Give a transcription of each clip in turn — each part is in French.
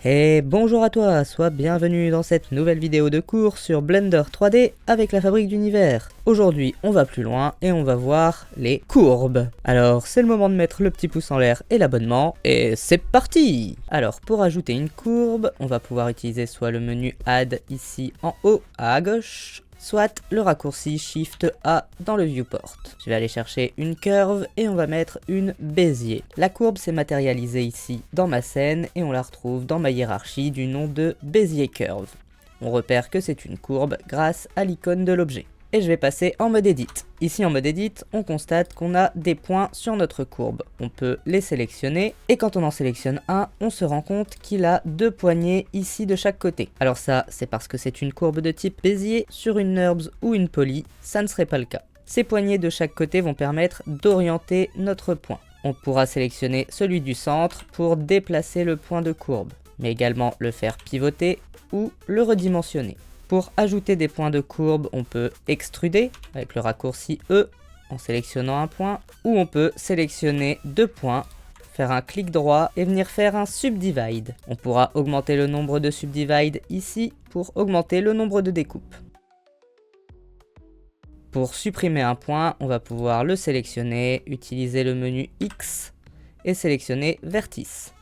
Et bonjour à toi, sois bienvenue dans cette nouvelle vidéo de cours sur Blender 3D avec la fabrique d'univers. Aujourd'hui on va plus loin et on va voir les courbes. Alors c'est le moment de mettre le petit pouce en l'air et l'abonnement, et c'est parti! Alors pour ajouter une courbe, on va pouvoir utiliser soit le menu Add ici en haut à gauche, soit le raccourci Shift A dans le viewport. Je vais aller chercher une curve et on va mettre une Bézier. La courbe s'est matérialisée ici dans ma scène et on la retrouve dans ma hiérarchie du nom de Bézier Curve. On repère que c'est une courbe grâce à l'icône de l'objet. Et je vais passer en mode Edit. Ici en mode Edit, on constate qu'on a des points sur notre courbe. On peut les sélectionner et quand on en sélectionne un, on se rend compte qu'il a deux poignées ici de chaque côté. Alors ça, c'est parce que c'est une courbe de type Bézier. Sur une NURBS ou une Poly, ça ne serait pas le cas. Ces poignées de chaque côté vont permettre d'orienter notre point. On pourra sélectionner celui du centre pour déplacer le point de courbe, mais également le faire pivoter ou le redimensionner. Pour ajouter des points de courbe, on peut extruder avec le raccourci E en sélectionnant un point, ou on peut sélectionner deux points, faire un clic droit et venir faire un subdivide. On pourra augmenter le nombre de subdivides ici pour augmenter le nombre de découpes. Pour supprimer un point, on va pouvoir le sélectionner, utiliser le menu X et sélectionner vertice.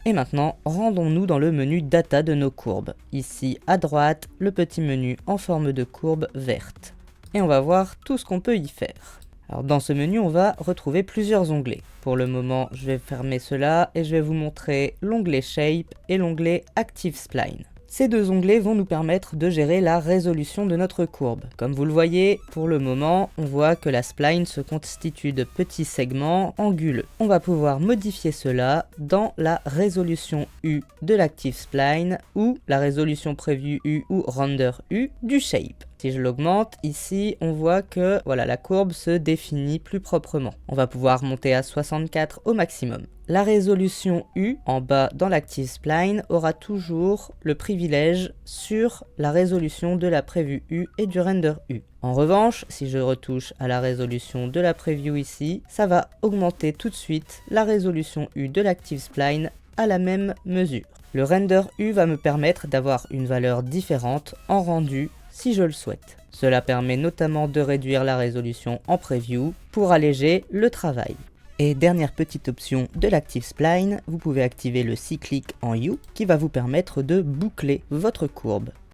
Et maintenant, rendons-nous dans le menu Data de nos courbes. Ici à droite, le petit menu en forme de courbe verte. Et on va voir tout ce qu'on peut y faire. Alors dans ce menu, on va retrouver plusieurs onglets. Pour le moment, je vais fermer cela et je vais vous montrer l'onglet Shape et l'onglet Active Spline. Ces deux onglets vont nous permettre de gérer la résolution de notre courbe. Comme vous le voyez, pour le moment, on voit que la spline se constitue de petits segments anguleux. On va pouvoir modifier cela dans la résolution U de l'Active Spline ou la résolution Preview U ou Render U du Shape. Si je l'augmente, ici, on voit que voilà, la courbe se définit plus proprement. On va pouvoir monter à 64 au maximum. La résolution U, en bas dans l'Active Spline, aura toujours le privilège sur la résolution de la Preview U et du Render U. En revanche, si je retouche à la résolution de la Preview ici, ça va augmenter tout de suite la résolution U de l'Active Spline à la même mesure. Le Render U va me permettre d'avoir une valeur différente en rendu si je le souhaite. Cela permet notamment de réduire la résolution en Preview pour alléger le travail. Et dernière petite option de l'Active Spline, vous pouvez activer le cyclic en U qui va vous permettre de boucler votre courbe.